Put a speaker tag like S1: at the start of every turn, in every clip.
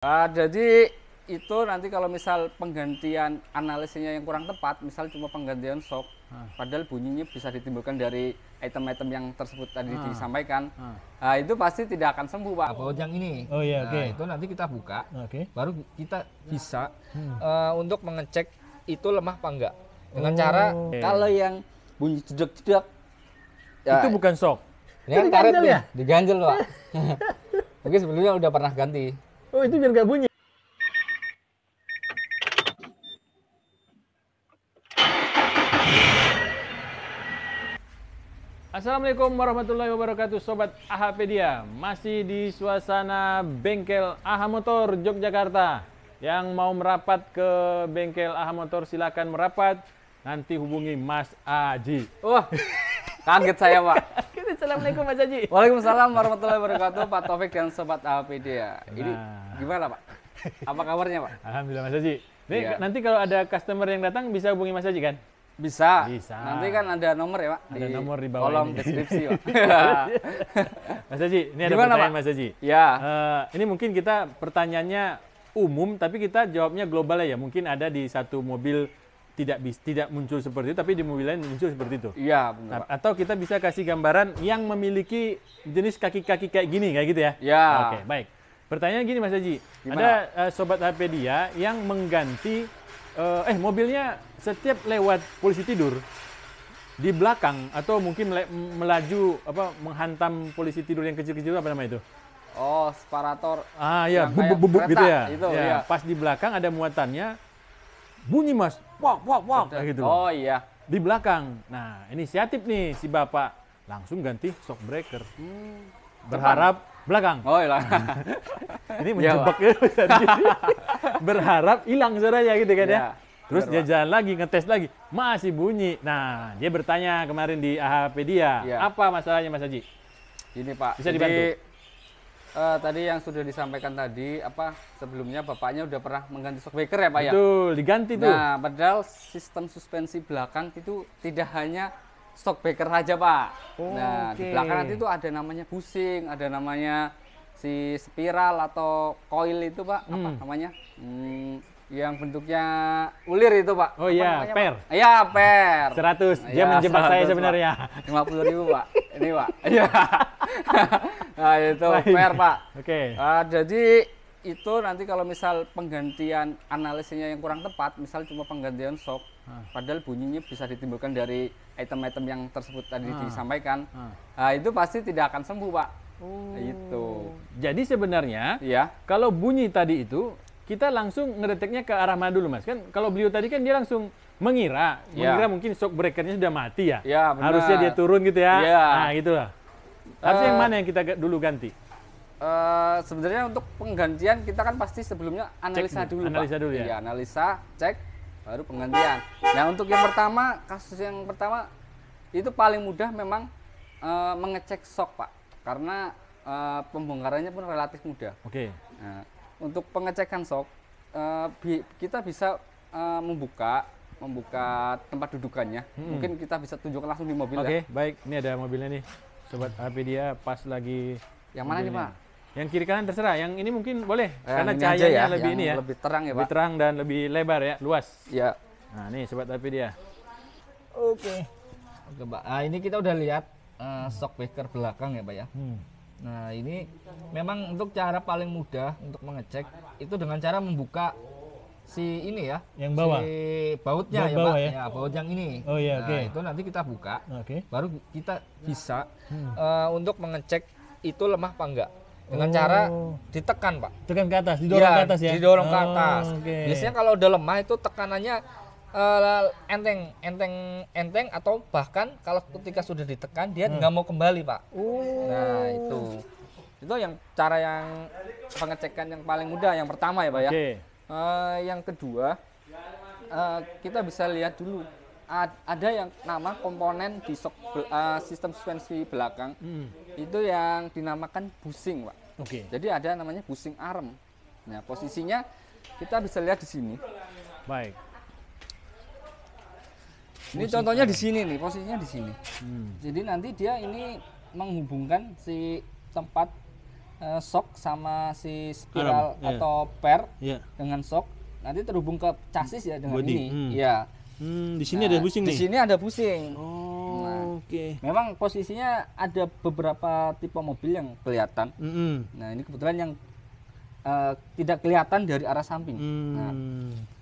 S1: Jadi itu nanti kalau misal penggantian analisnya yang kurang tepat, misal cuma penggantian shock, padahal bunyinya bisa ditimbulkan dari item-item yang tersebut tadi disampaikan, itu pasti tidak akan sembuh, Pak.
S2: Baut yang ini.
S3: Oh iya,
S2: Nah,
S3: oke.
S2: itu nanti kita buka, baru kita bisa untuk mengecek itu lemah apa enggak. Dengan cara
S1: Kalau yang bunyi jedek-jedek, ya,
S3: Itu bukan shock.
S2: ini kan
S3: Diganjel
S2: karet nih,
S3: ya?
S2: diganjel, Pak. Mungkin sebelumnya udah pernah ganti.
S3: Oh, itu biar nggak bunyi. Assalamualaikum warahmatullahi wabarakatuh, Sobat AHpedia. Masih di suasana bengkel AHA Motor Yogyakarta. Yang mau merapat ke bengkel AHA Motor silakan merapat. Nanti hubungi Mas Aji.
S1: wah, kaget saya, Pak.
S3: Assalamualaikum Mas Aji.
S1: Waalaikumsalam warahmatullahi wabarakatuh, Pak Taufik dan Sobat AHpedia. Ini gimana, Pak? Apa kabarnya, Pak?
S3: Alhamdulillah Mas Aji. Nih,
S1: Iya.
S3: nanti kalau ada customer yang datang bisa hubungi Mas Aji kan?
S1: Bisa.
S3: Bisa.
S1: Nanti kan ada nomor ya, Pak.
S3: Ada nomor di bawah
S1: kolom
S3: ini.
S1: deskripsi, Pak.
S3: Mas Aji, ini ada
S1: Gimana,
S3: pertanyaan
S1: Pak?
S3: Mas Aji.
S1: Ya.
S3: Ini mungkin kita pertanyaannya umum, tapi kita jawabnya global ya. Mungkin ada di satu mobil tidak muncul seperti itu, tapi di mobil lain muncul seperti itu.
S1: Iya, benar, Pak.
S3: Atau kita bisa kasih gambaran yang memiliki jenis kaki-kaki kayak gini, kayak gitu ya?
S1: Ya.
S3: Oke, baik. Pertanyaan gini Mas Haji,
S1: Gimana,
S3: ada Sobat AHpedia yang mengganti, mobilnya setiap lewat polisi tidur, di belakang atau mungkin melaju menghantam polisi tidur yang kecil-kecil, apa namanya itu?
S1: Oh, separator.
S3: Ah ya,
S1: Yang kayak
S3: bubuk gitu
S1: kereta,
S3: ya.
S1: itu,
S3: Ya,
S1: iya.
S3: pas di belakang ada muatannya, bunyi Mas, wak, kayak gitu.
S1: Oh iya.
S3: Di belakang. Nah, inisiatif nih si Bapak langsung ganti shock breaker. Berharap belakang.
S1: Oh iya.
S3: Ini
S1: Iya,
S3: menjebak ya. Mas Andi. Berharap hilang suaranya gitu kan ya.
S1: Iya,
S3: Terus
S1: benar,
S3: dia
S1: Pak.
S3: jalan lagi, ngetes lagi, masih bunyi. Nah, dia bertanya kemarin di AHpedia,
S1: Iya.
S3: apa masalahnya Mas Haji?
S1: Ini, Pak.
S3: Bisa
S1: Jadi,
S3: dibantu?
S1: tadi yang sudah disampaikan tadi, sebelumnya Bapaknya udah pernah mengganti shock breaker ya, Pak ya?
S3: Betul, diganti tuh.
S1: Nah, padahal sistem suspensi belakang itu tidak hanya shock breaker saja, Pak. Nah, di
S3: Oke.
S1: belakang nanti itu ada namanya busing, ada namanya si spiral atau coil itu, Pak. Apa namanya? Yang bentuknya ulir itu, Pak.
S3: Oh
S1: Apa
S3: iya,
S1: namanya,
S3: per.
S1: Pak? Iya, per.
S3: 100, dia
S1: Ya,
S3: menjebak saya
S1: 100,
S3: sebenarnya.
S1: Pak. 50.000, Pak. Ini, Pak. Iya. Nah, itu
S3: Baik.
S1: per, Pak.
S3: Oke.
S1: Jadi itu nanti kalau misal penggantian analisnya yang kurang tepat, misal cuma penggantian shock, padahal bunyinya bisa ditimbulkan dari item-item yang tersebut tadi disampaikan, itu pasti tidak akan sembuh, Pak. Itu.
S3: Jadi sebenarnya
S1: Iya.
S3: kalau bunyi tadi itu kita langsung ngedeteknya ke arah mana dulu Mas? Kan kalau beliau tadi kan dia langsung mengira mungkin shock breakernya sudah mati ya.
S1: Ya, benar.
S3: Harusnya dia turun gitu ya.
S1: Iya.
S3: Nah, gitu lah. Harusnya yang mana yang kita dulu ganti?
S1: Sebenarnya untuk penggantian kita kan pasti sebelumnya analisa
S3: dulu.
S1: dulu,
S3: Analisa
S1: Pak.
S3: dulu ya?
S1: Iya, analisa, cek, baru penggantian. Nah, untuk yang pertama, kasus yang pertama itu paling mudah memang mengecek shock, Pak. Karena pembongkarannya pun relatif mudah.
S3: Oke.
S1: Nah, untuk pengecekan shock, kita bisa membuka tempat dudukannya. Mungkin kita bisa tunjukkan langsung di mobil
S3: Oke,
S1: ya.
S3: baik. Ini ada mobilnya nih. Sobat AHpedia pas lagi
S1: Yang mana nih,
S3: mobilnya.
S1: Pak?
S3: Yang kiri kanan terserah. Yang ini mungkin boleh karena
S1: Yang ini aja
S3: cahayanya
S1: ya,
S3: lebih
S1: yang
S3: ini ya.
S1: lebih terang ya,
S3: Lebih
S1: Pak.
S3: terang dan lebih lebar ya, luas.
S1: Ya.
S3: Nah, nih Sobat AHpedia.
S2: Oke, Pak. Nah, ini kita udah lihat shock breaker belakang ya, Pak ya. Nah, ini memang untuk cara paling mudah untuk mengecek itu dengan cara membuka si ini ya,
S3: Yang bawah?
S2: si bautnya
S3: Baut
S2: ya,
S3: bawah
S2: Pak.
S3: ya?
S2: Ya, baut yang ini.
S3: Oh iya,
S2: Nah,
S3: oke.
S2: itu nanti kita buka,
S3: Oke.
S2: baru kita bisa untuk mengecek itu lemah apa enggak. Dengan cara ditekan, Pak.
S3: Tekan ke atas, didorong
S2: Iya,
S3: ke atas ya.
S2: didorong ke
S3: Oh,
S2: atas.
S3: oke.
S2: Biasanya kalau udah lemah itu tekanannya enteng atau bahkan kalau ketika sudah ditekan dia nggak mau kembali, Pak. Nah, itu yang cara yang pengecekan yang paling mudah yang pertama ya, Pak ya.
S3: Oke.
S1: Yang kedua, kita bisa lihat dulu ada yang nama komponen di sistem suspensi belakang itu yang dinamakan busing, Pak.
S3: Oke.
S1: Jadi ada namanya busing arm. Nah, posisinya kita bisa lihat di sini.
S3: Baik.
S1: Ini contohnya di sini nih, posisinya di sini. Jadi nanti dia ini menghubungkan si tempat
S2: sok sama si spiral
S3: Arm, iya.
S2: atau per
S3: Iya.
S2: dengan sok nanti terhubung ke chassis ya dengan
S3: Body,
S2: ini. Iya.
S3: Di sini ada busing
S2: Di
S3: nih.
S2: sini ada busing.
S3: Oh, oke.
S2: Memang posisinya ada beberapa tipe mobil yang kelihatan.
S3: Mm-mm.
S2: Nah, ini kebetulan yang tidak kelihatan dari arah samping.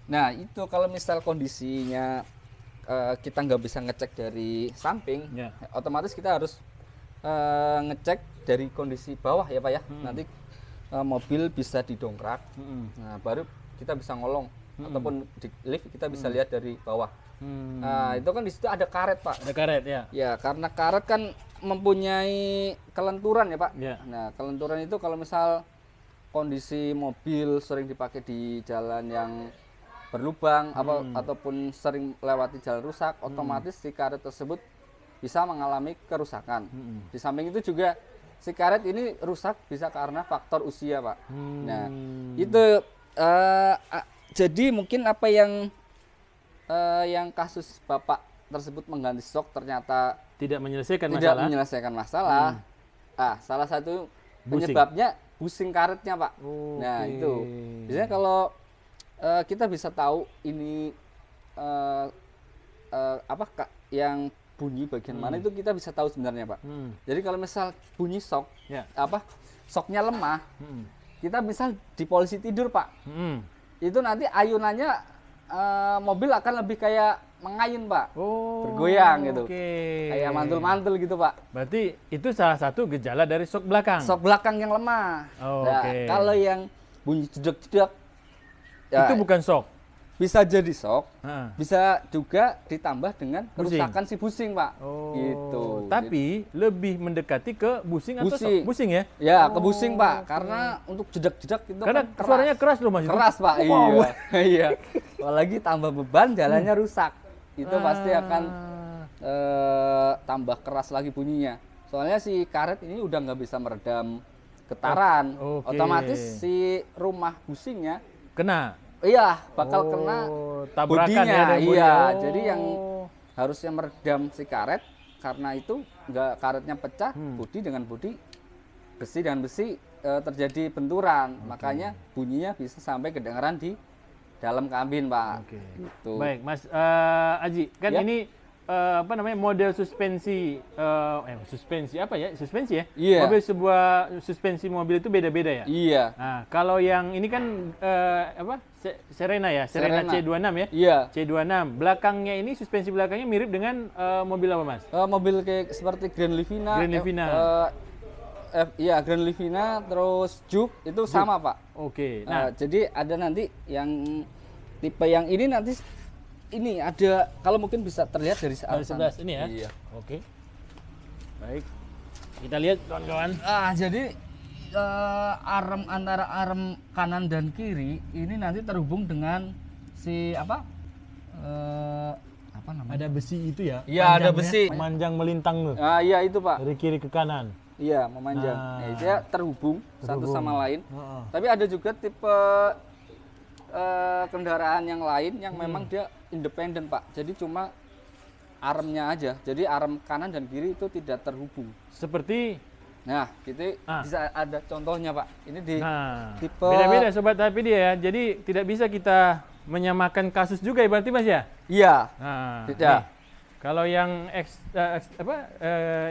S2: Nah, itu kalau misal kondisinya kita nggak bisa ngecek dari samping,
S3: Ya.
S2: otomatis kita harus ngecek dari kondisi bawah ya Pak ya. Nanti mobil bisa didongkrak, nah baru kita bisa ngolong ataupun di lift kita bisa lihat dari bawah. Nah, itu kan di situ ada karet Pak.
S3: Ada karet ya.
S2: Ya, karena karet kan mempunyai kelenturan ya Pak.
S3: Ya.
S2: Nah, kelenturan itu kalau misal kondisi mobil sering dipakai di jalan yang berlubang ataupun sering lewati jalan rusak, otomatis si karet tersebut bisa mengalami kerusakan. Di samping itu juga si karet ini rusak bisa karena faktor usia Pak. Nah, itu jadi mungkin apa yang kasus Bapak tersebut mengganti sok ternyata
S3: Tidak menyelesaikan
S2: tidak
S3: masalah.
S2: menyelesaikan masalah. Salah satu
S3: Busing.
S2: penyebabnya busing karetnya Pak. Nah
S3: Oke.
S2: itu biasanya kalau kita bisa tahu ini yang bunyi bagian mana itu kita bisa tahu sebenarnya Pak. Jadi kalau misal bunyi sok,
S3: Ya.
S2: soknya lemah, kita misal di posisi tidur Pak, itu nanti ayunannya mobil akan lebih kayak mengayun Pak, bergoyang gitu, kayak mantul-mantul gitu Pak.
S3: Berarti itu salah satu gejala dari shock belakang.
S2: Sok belakang yang lemah. Nah, kalau yang bunyi jedek-jedek, ya,
S3: Itu bukan shock.
S2: bisa jadi sok,
S3: Ah.
S2: bisa juga ditambah dengan
S3: Busing.
S2: kerusakan si busing Pak. Gitu.
S3: Tapi lebih mendekati ke busing atau
S2: Busing.
S3: shock? Busing ya?
S2: Ya, ke busing Pak, karena untuk jedek-jedek itu
S3: Karena
S2: kan keras.
S3: suaranya keras loh Mas. itu.
S2: Keras Pak,
S3: Wow.
S2: iya. Iya. Apalagi tambah beban, jalannya rusak. Itu pasti akan tambah keras lagi bunyinya. Soalnya si karet ini udah nggak bisa meredam getaran.
S3: Oke.
S2: Otomatis si rumah busingnya,
S3: Kena.
S2: iya, bakal kena
S3: tabrakan
S2: bodinya.
S3: ya. dengan
S2: Iya,
S3: bodi.
S2: jadi yang harusnya meredam si karet, karena itu nggak, karetnya pecah, bodi dengan bodi, besi dengan besi terjadi benturan. Makanya bunyinya bisa sampai kedengaran di dalam kabin Pak.
S3: Oke.
S2: Gitu.
S3: Baik, Mas Aji, kan
S2: Ya.
S3: ini model suspensi suspensi apa ya? Suspensi ya?
S2: Iya.
S3: Mobil sebuah suspensi mobil itu beda-beda ya?
S2: Iya.
S3: Nah, kalau yang ini kan Serena ya, Serena
S2: Serena.
S3: C26 ya?
S2: Iya.
S3: C26. Belakangnya ini suspensi belakangnya mirip dengan mobil apa, Mas?
S2: Mobil kayak seperti Grand Livina.
S3: Grand Livina.
S2: Iya, Grand Livina, terus Juke itu sama Pak.
S3: Oke. Nah,
S2: Jadi ada nanti yang tipe yang ini nanti ini ada, kalau mungkin bisa terlihat dari
S3: dari
S2: sana.
S3: 11 ini ya?
S2: Iya.
S3: Oke. Baik. Kita lihat kawan-kawan.
S2: Jadi antara arm kanan dan kiri ini nanti terhubung dengan si apa namanya?
S3: Ada besi itu ya?
S2: Iya, ada
S3: Panjangnya,
S2: besi.
S3: Memanjang melintang tuh.
S2: Iya itu Pak.
S3: Dari kiri ke kanan.
S2: Iya, memanjang.
S3: Nah.
S2: Dia terhubung satu sama lain.
S3: Heeh.
S2: Tapi ada juga tipe kendaraan yang lain yang memang dia independen Pak. Jadi cuma armnya aja. Jadi arm kanan dan kiri itu tidak terhubung.
S3: Seperti
S2: Nah, kita bisa ada contohnya Pak. Ini di tipe
S3: beda-beda sobat HPD ya. Jadi tidak bisa kita menyamakan kasus juga ya berarti Mas ya?
S2: Iya.
S3: Nah,
S2: Tidak.
S3: nih. Kalau yang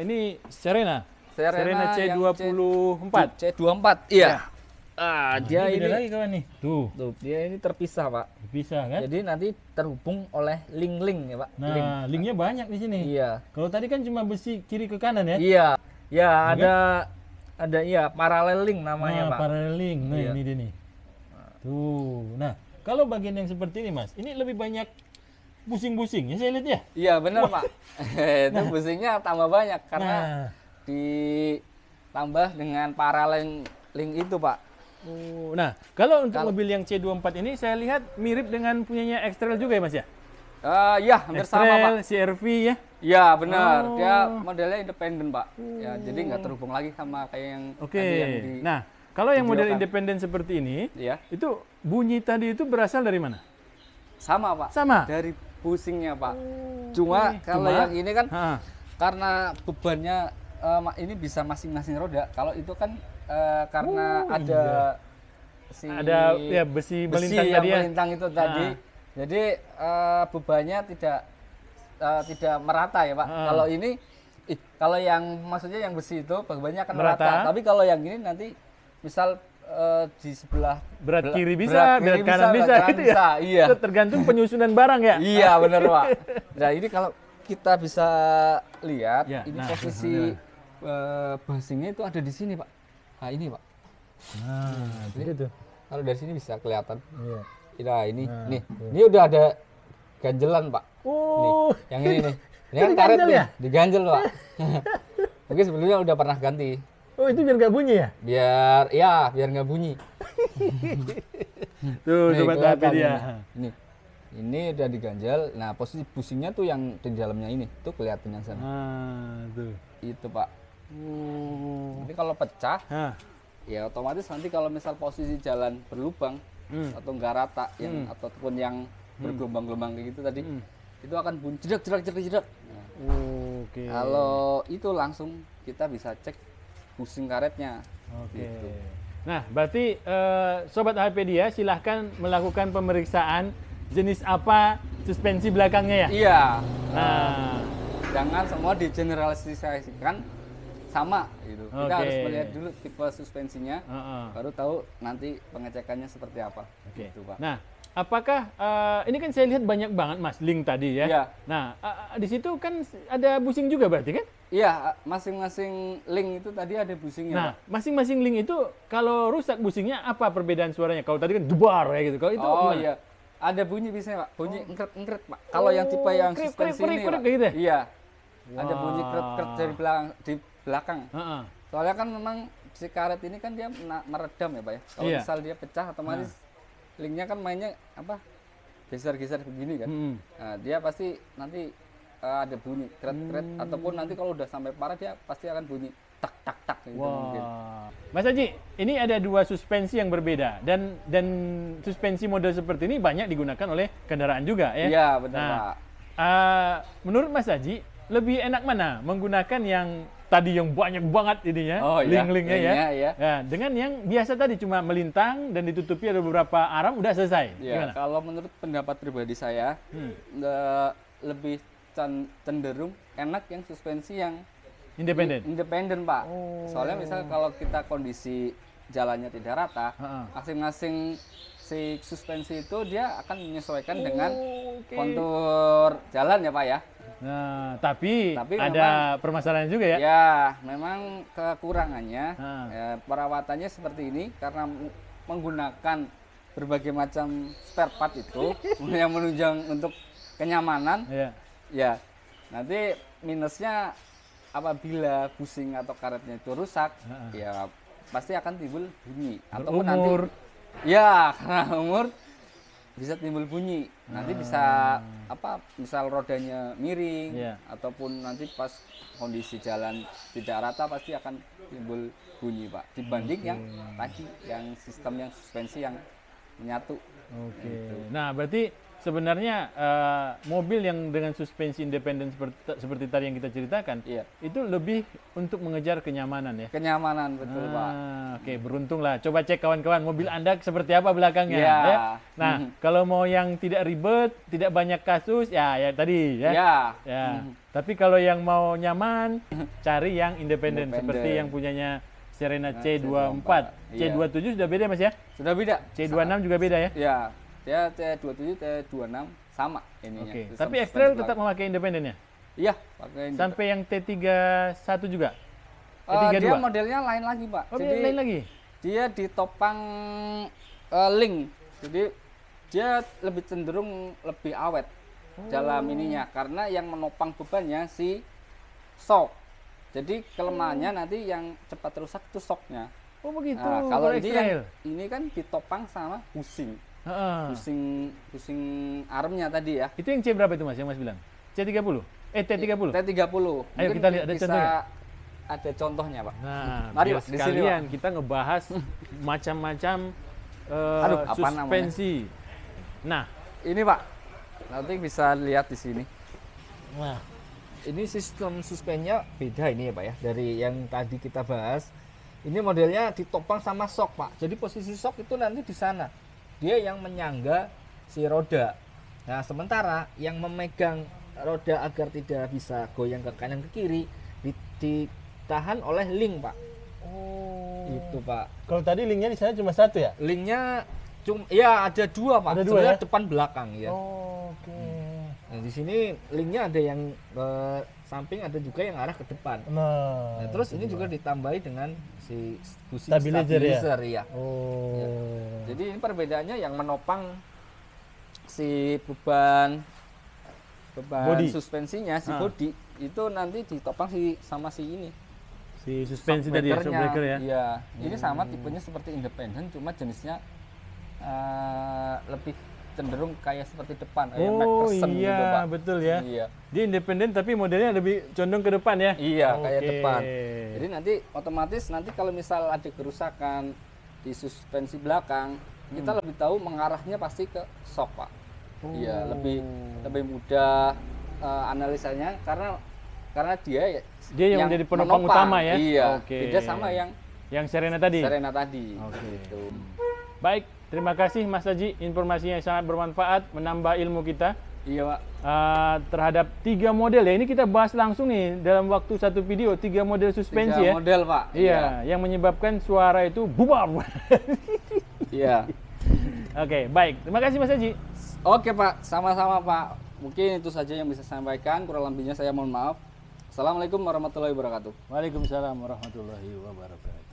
S3: ini Serena
S2: Serena
S3: C24.
S2: C24. Iya. Dia
S3: Ini
S2: ini
S3: beda lagi kawan nih. Tuh,
S2: dia ini terpisah Pak.
S3: bisa kan?
S2: Jadi nanti terhubung oleh link ya Pak.
S3: Nah, linknya banyak di sini.
S2: Iya.
S3: Kalau tadi kan cuma besi kiri ke kanan ya?
S2: Iya. Ya, ada iya paralel link namanya Pak.
S3: Paralel link. Nah,
S2: Iya.
S3: ini dia nih. Tuh. Nah, kalau bagian yang seperti ini Mas, ini lebih banyak busing-busing ya saya lihat ya?
S2: Iya benar Pak. Itu busingnya tambah banyak karena
S3: Nah.
S2: ditambah dengan paralel link itu Pak.
S3: Nah, kalau untuk mobil yang C24 ini saya lihat mirip dengan punyanya X-Trail juga ya Mas ya?
S2: Iya hampir sama Pak.
S3: X-Trail, CR-V ya?
S2: Iya benar. Dia modelnya independen Pak. Ya jadi nggak terhubung lagi sama kayak yang
S3: Oke.
S2: tadi yang di.
S3: Nah, kalau yang model
S2: videokan.
S3: independen seperti ini,
S2: Iya.
S3: itu bunyi tadi itu berasal dari mana?
S2: Sama Pak.
S3: Sama?
S2: Dari busingnya Pak. Cuma kalau
S3: Cuma?
S2: yang ini kan
S3: Ha.
S2: karena bebannya ini bisa masing-masing roda. Kalau itu kan
S1: karena ada
S3: ada ya besi melintang
S1: yang
S3: tadi ya.
S1: melintang itu tadi. Jadi bebannya tidak merata ya Pak. Kalau ini kalau yang maksudnya yang besi itu bebannya akan merata. Tapi kalau yang ini nanti misal di sebelah
S3: berat kiri bisa, berat kanan bisa gitu ya.
S1: Iya.
S3: Itu tergantung penyusunan barang ya.
S1: Iya benar Pak. Nah ini kalau kita bisa lihat
S3: Ya,
S1: ini posisi basingnya itu ada di sini Pak. Nah ini Pak.
S3: Nah, gitu.
S1: Kalau dari sini bisa kelihatan.
S3: Iya.
S1: Nah ini ini udah ada ganjelan Pak.
S3: Oh,
S1: Nih, yang ini nih. Ini kan karet nih, diganjel Pak. Mungkin sebelumnya udah pernah ganti.
S3: oh itu biar nggak bunyi ya?
S1: Biar nggak bunyi.
S3: Tuh,
S1: Nih,
S3: sobat HP
S1: kelihatan
S3: dia.
S1: Ini udah diganjel. Nah, posisi busingnya tuh yang di dalamnya ini, tuh kelihatan yang sana.
S3: Tuh.
S1: Itu Pak. Jadi kalau pecah, ya otomatis nanti kalau misal posisi jalan berlubang atau nggak rata, ataupun yang bergelombang-gelombang kayak gitu tadi, itu akan bunyi jedak. Nah,
S3: Oke.
S1: kalau itu langsung kita bisa cek busing karetnya.
S3: Oke.
S1: Gitu.
S3: Nah, berarti sobat HP dia silahkan melakukan pemeriksaan jenis apa suspensi belakangnya ya?
S1: Iya.
S3: Nah,
S1: Jangan semua digeneralisasikan sama gitu. Kita
S3: Oke.
S1: harus melihat dulu tipe suspensinya, baru tahu nanti pengecekannya seperti apa.
S3: Oke.
S1: Gitu, Pak.
S3: Nah, apakah ini kan saya lihat banyak banget Mas link tadi ya?
S1: Iya.
S3: Nah, di situ kan ada busing juga berarti kan?
S1: Iya, masing-masing link itu tadi ada busingnya.
S3: Nah,
S1: Pak.
S3: masing-masing link itu kalau rusak busingnya apa perbedaan suaranya? Kalau tadi kan debar ya gitu. Kalau itu
S1: Oh
S3: gimana?
S1: iya. Ada bunyi biasanya, Pak. Bunyi engkret-engkret, Pak. Kalau yang tipe yang
S3: krip,
S1: suspensi
S3: krip,
S1: ini,
S3: krip,
S1: Pak.
S3: kayak gitu ya?
S1: Iya. Ada
S3: Wah.
S1: bunyi kret-kret di belakang.
S3: Heeh.
S1: Soalnya kan memang si karet ini kan dia meredam ya, Pak ya. Kalau
S3: Iya.
S1: misal dia pecah otomatis linknya kan mainnya apa? Geser-geser begini kan. Nah, dia pasti nanti ada bunyi kret-kret ataupun nanti kalau udah sampai parah dia pasti akan bunyi tak gitu mungkin.
S3: Wah. Mas Haji, ini ada dua suspensi yang berbeda dan suspensi model seperti ini banyak digunakan oleh kendaraan juga ya.
S1: Iya, benar,
S3: Nah,
S1: Pak.
S3: menurut Mas Haji, lebih enak mana menggunakan yang tadi yang banyak banget ininya,
S1: Oh, iya.
S3: link-linknya ya,
S1: Linknya, iya.
S3: ya, dengan yang biasa tadi cuma melintang dan ditutupi ada beberapa arm udah selesai.
S1: Ya,
S3: Gimana?
S1: kalau menurut pendapat pribadi saya lebih cenderung enak yang suspensi yang
S3: Independen.
S1: independen, Pak. Soalnya misal kalau kita kondisi jalannya tidak rata, masing-masing si suspensi itu dia akan menyesuaikan dengan kontur jalan ya, Pak ya.
S3: Nah, tapi
S1: Tapi
S3: ada permasalahan juga ya.
S1: Ya, memang kekurangannya ya, perawatannya seperti ini karena menggunakan berbagai macam spare part itu yang menunjang untuk kenyamanan.
S3: Iya.
S1: Ya, nanti minusnya apabila busing atau karetnya itu rusak, ya pasti akan timbul bunyi. Ataupun
S3: Berumur.
S1: nanti, ya karena umur bisa timbul bunyi. Nanti bisa apa? Misal rodanya miring,
S3: Iya.
S1: ataupun nanti pas kondisi jalan tidak rata pasti akan timbul bunyi, Pak. Dibanding yang tadi, yang sistem yang suspensi yang menyatu.
S3: Oke. Nah, berarti sebenarnya mobil yang dengan suspensi independen seperti tadi yang kita ceritakan,
S1: Iya.
S3: itu lebih untuk mengejar kenyamanan ya.
S1: Kenyamanan betul, Pak.
S3: Oke, beruntung lah. Coba cek kawan-kawan mobil Anda seperti apa belakangnya.
S1: Iya.
S3: Ya. Nah, kalau mau yang tidak ribet, tidak banyak kasus, ya tadi ya.
S1: Ya.
S3: Ya. Tapi kalau yang mau nyaman, cari yang independen
S1: Independen.
S3: seperti yang punyanya Serena C24.
S1: Iya.
S3: C27 sudah beda Mas ya?
S1: Sudah beda.
S3: C26 juga beda ya?
S1: Ya, dia T27, T26 sama ininya.
S3: Oke.
S1: Sistem
S3: Tapi
S1: suspensi
S3: X-Trail tetap
S1: belakang.
S3: memakai independennya?
S1: Iya, pakai
S3: Sampai yang T31 juga?
S1: dia
S3: T32?
S1: modelnya lain lagi, Pak.
S3: Oh,
S1: Jadi
S3: lain lagi?
S1: dia ditopang link. Jadi dia lebih cenderung lebih awet dalam ininya karena yang menopang bebannya si sok. Jadi kelemahannya nanti yang cepat rusak itu soknya.
S3: Oh begitu.
S1: Nah, kalau
S3: X-Trail.
S1: ini kan ditopang sama busing.
S3: Heeh.
S1: Busing armnya tadi ya.
S3: Itu yang C berapa itu Mas yang Mas bilang? C30? T30?
S1: T30.
S3: Ayo
S1: Mungkin
S3: kita lihat, ada
S1: bisa
S3: contohnya?
S1: Ada contohnya, Pak.
S3: Nah,
S1: Mari,
S3: biar
S1: Pak, di sini,
S3: sekalian kita ngebahas macam-macam
S1: Aduh, apa
S3: suspensi. Nah,
S1: Ini, Pak. Nanti bisa lihat di sini.
S2: Nah, ini sistem suspennya beda ini ya Pak ya dari yang tadi kita bahas. Ini modelnya ditopang sama sok, Pak. Jadi posisi sok itu nanti di sana. Dia yang menyangga si roda. Nah, sementara yang memegang roda agar tidak bisa goyang ke kanan ke kiri ditahan oleh link, Pak.
S3: Oh.
S2: Itu, Pak.
S3: Kalau tadi linknya di sana cuma satu ya?
S2: Linknya ya ada dua, Pak.
S3: Ada dua
S2: Sebenarnya
S3: ya?
S2: depan belakang ya.
S3: Oh, oke.
S2: Nah, di sini linknya ada yang samping, ada juga yang arah ke depan.
S3: Nah,
S2: Terus ini juga ditambahi dengan si busi
S3: Stabilizer ya?
S2: ya.
S3: Oh.
S1: Jadi ini perbedaannya yang menopang si beban
S3: Body.
S1: suspensinya, si
S3: Ah.
S1: body itu nanti ditopang sama si ini.
S3: Si suspensi tadi ya,
S1: Shockbreaker-nya.
S3: shockbreaker ya?
S1: Iya, ini sama tipenya seperti independen, cuma jenisnya lebih cenderung kayak seperti depan, kayak
S3: Oh
S1: McPherson gitu,
S3: iya,
S1: Pak.
S3: betul ya.
S1: Iya,
S3: Dia independen tapi modelnya lebih condong ke depan ya?
S1: iya kayak
S3: Oke.
S1: depan. Jadi nanti otomatis nanti kalau misal ada kerusakan di suspensi belakang, kita lebih tahu mengarahnya pasti ke shock, Pak. Iya, lebih mudah analisanya karena dia
S3: Dia yang menjadi penopang utama ya?
S1: Iya,
S3: Oke.
S1: beda sama yang
S3: Serena tadi?
S1: Serena tadi.
S3: Oke.
S1: Gitu.
S3: Baik, terima kasih Mas Haji, informasinya sangat bermanfaat, menambah ilmu kita
S1: Iya, Pak.
S3: terhadap 3 model ya. Ini kita bahas langsung nih dalam waktu satu video, 3 model suspensi
S1: 3
S3: ya.
S1: model, Pak.
S3: Iya, yang menyebabkan suara itu bubab.
S1: Iya.
S3: Oke, baik. Terima kasih Mas Haji.
S1: Oke, Pak. Sama-sama, Pak. Mungkin itu saja yang bisa saya sampaikan. Kurang lebihnya saya mohon maaf. Assalamualaikum warahmatullahi wabarakatuh.
S3: Waalaikumsalam warahmatullahi wabarakatuh.